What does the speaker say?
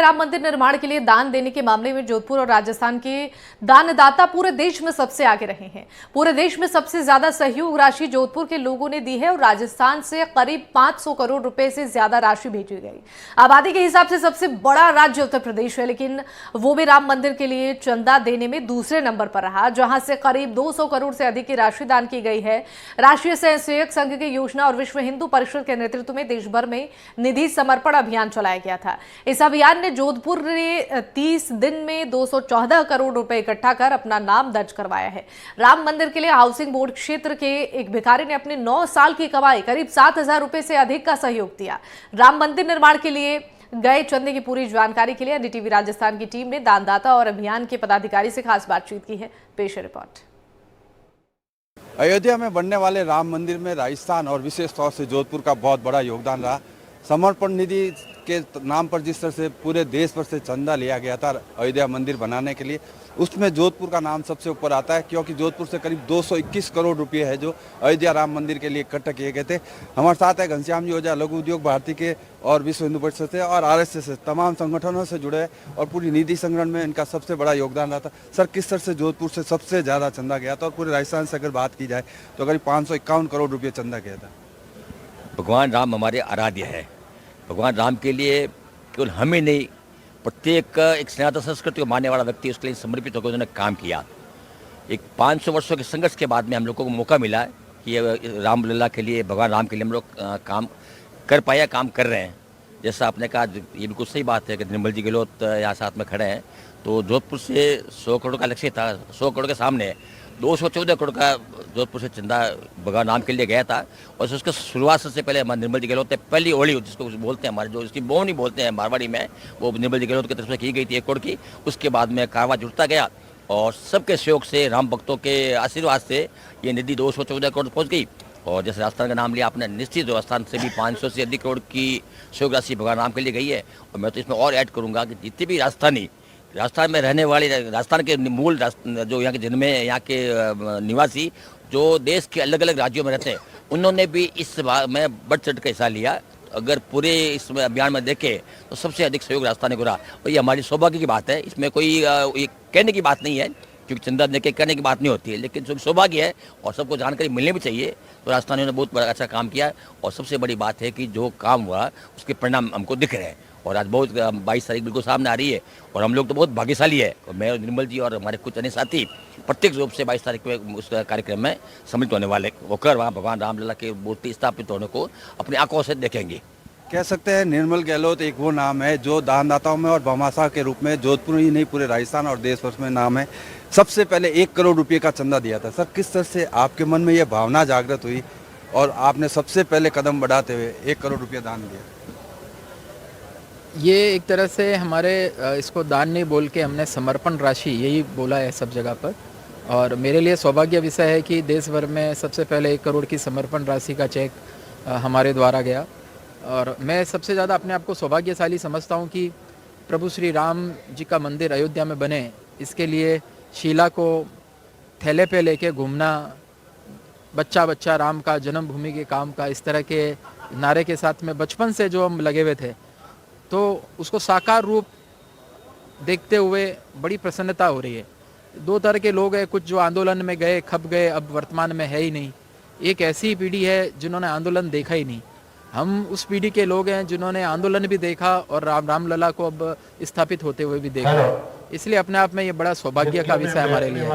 राम मंदिर निर्माण के लिए दान देने के मामले में जोधपुर और राजस्थान के दानदाता पूरे देश में सबसे आगे रहे हैं। पूरे देश में सबसे ज्यादा सहयोग राशि जोधपुर के लोगों ने दी है और राजस्थान से करीब 500 करोड़ रुपए से ज्यादा राशि भेजी गई। आबादी के हिसाब से सबसे बड़ा राज्य उत्तर प्रदेश है, लेकिन वो भी राम मंदिर के लिए चंदा देने में दूसरे नंबर पर रहा, जहां से करीब 200 करोड़ से अधिक की राशि दान की गई है। राष्ट्रीय स्वयंसेवक संघ की योजना और विश्व हिंदू परिषद के नेतृत्व में देश भर में निधि समर्पण अभियान चलाया गया था। इस अभियान ने जोधपुर ने 30 दिन में 214 करोड़ रुपए इकट्ठा कर अपना नाम दर्ज करवाया है। राम मंदिर के लिए हाउसिंग बोर्ड क्षेत्र के एक भिखारी ने अपने 9 साल की कमाई करीब 7,000 रुपए से अधिक का सहयोग दिया। राम मंदिर निर्माण के लिए गए चंदे की पूरी जानकारी के लिए एनडीटीवी राजस्थान की टीम ने दानदाता और अभियान के पदाधिकारी से खास बातचीत की है। पेश है रिपोर्ट। अयोध्या में बनने वाले राम मंदिर में राजस्थान और विशेष तौर से जोधपुर का बहुत बड़ा योगदान रहा। समर्पण निधि के नाम पर जिस तरह से पूरे देश भर से चंदा लिया गया था अयोध्या मंदिर बनाने के लिए, उसमें जोधपुर का नाम सबसे ऊपर आता है, क्योंकि जोधपुर से करीब 221 करोड़ रुपए है जो अयोध्या राम मंदिर के लिए इकट्ठा किए गए थे। हमारे साथ है घनश्याम जी ओझा, लघु उद्योग भारती के और विश्व हिंदू परिषद से और आरएसएस से, तमाम संगठनों से जुड़े और पूरी निधि संग्रहण में इनका सबसे बड़ा योगदान रहा था। सर, किस तरह से जोधपुर से सबसे ज़्यादा चंदा गया था और पूरे राजस्थान से अगर बात की जाए तो करीब 551 करोड़ रुपये चंदा गया था? भगवान राम हमारे आराध्य है। भगवान राम के लिए केवल हमें नहीं, प्रत्येक एक सनातन संस्कृति को मानने वाला व्यक्ति उसके लिए समर्पित होकर उन्होंने काम किया। एक 500 वर्षों के संघर्ष के बाद में हम लोगों को मौका मिला कि रामलला के लिए, भगवान राम के लिए हम लोग काम कर पाया, काम कर रहे हैं। जैसा आपने कहा, ये बिल्कुल सही बात है कि निर्मल जी गहलोत यहाँ साथ में खड़े हैं। तो जोधपुर से 100 करोड़ का लक्ष्य था, 100 करोड़ के सामने 214 करोड़ का जोधपुर से चंदा भगवान राम के लिए गया था। और उसके शुरुआत से पहले हमारे निर्मल जी गहलोत ने पहली ओली, जिसको बोलते हैं हमारे जो इसकी बोनी बोलते हैं मारवाड़ी में, वो निर्मल जी गहलोत की तरफ से की गई थी 1 करोड़ की। उसके बाद में कारवा जुड़ता गया और सबके सहयोग से, राम भक्तों के आशीर्वाद से ये निधि 214 करोड़ पहुँच गई। और जैसे राजस्थान का नाम लिया आपने, निश्चित राजस्थान से भी 500 से अधिक करोड़ की सहयोग राशि भगवान राम के लिए गई है। और मैं तो इसमें और ऐड करूँगा कि जितने भी राजस्थान में रहने वाले, राजस्थान के मूल जो यहाँ के जन्मे, यहाँ के निवासी जो देश के अलग अलग राज्यों में रहते हैं, उन्होंने भी इस बार में बढ़ चढ़ कर हिस्सा लिया। अगर पूरे इस अभियान में देखें तो सबसे अधिक सहयोग राजस्थान को रहा और ये हमारी सौभाग्य की बात है। इसमें कोई ये कहने की बात नहीं है, क्योंकि चंदा दे के कहने की बात नहीं होती है, लेकिन सौभाग्य है और सबको जानकारी मिलनी भी चाहिए। तो राजस्थानियों ने बहुत अच्छा काम किया और सबसे बड़ी बात है कि जो काम हुआ उसके परिणाम हमको दिख रहे हैं। और आज बहुत 22 तारीख बिल्कुल सामने आ रही है और हम लोग तो बहुत भाग्यशाली है। और मैं और निर्मल जी और हमारे कुछ अन्य साथी प्रत्येक रूप से 22 तारीख में उस कार्यक्रम में सम्मिलित होने वाले होकर वहाँ भगवान रामलला की मूर्ति स्थापित होने को अपनी आंखों से देखेंगे। कह सकते हैं निर्मल गहलोत एक वो नाम है जो दानदाताओं में और भामाशाह के रूप में जोधपुर ही नहीं पूरे राजस्थान और देश भर में नाम है। सबसे पहले 1 करोड़ रुपये का चंदा दिया था। सर, किस तरह से आपके मन में यह भावना जागृत हुई और आपने सबसे पहले कदम बढ़ाते हुए 1 करोड़ रुपया दान दिया? ये एक तरह से हमारे इसको दान नहीं बोल के हमने समर्पण राशि यही बोला है सब जगह पर। और मेरे लिए सौभाग्य विषय है कि देश भर में सबसे पहले 1 करोड़ की समर्पण राशि का चेक हमारे द्वारा गया। और मैं सबसे ज़्यादा अपने आप को सौभाग्यशाली समझता हूँ कि प्रभु श्री राम जी का मंदिर अयोध्या में बने, इसके लिए शीला को थैले पे लेके घूमना, बच्चा बच्चा राम का, जन्मभूमि के काम का, इस तरह के नारे के साथ में बचपन से जो हम लगे हुए थे, तो उसको साकार रूप देखते हुए बड़ी प्रसन्नता हो रही है। 2 तरह के लोग हैं, कुछ जो आंदोलन में गए, खप गए, अब वर्तमान में है ही नहीं। एक ऐसी पीढ़ी है जिन्होंने आंदोलन देखा ही नहीं। हम उस पीढ़ी के लोग हैं जिन्होंने आंदोलन भी देखा और रामलला को अब स्थापित होते हुए भी देखा है। इसलिए अपने आप में ये बड़ा सौभाग्य का विषय हमारे लिए है।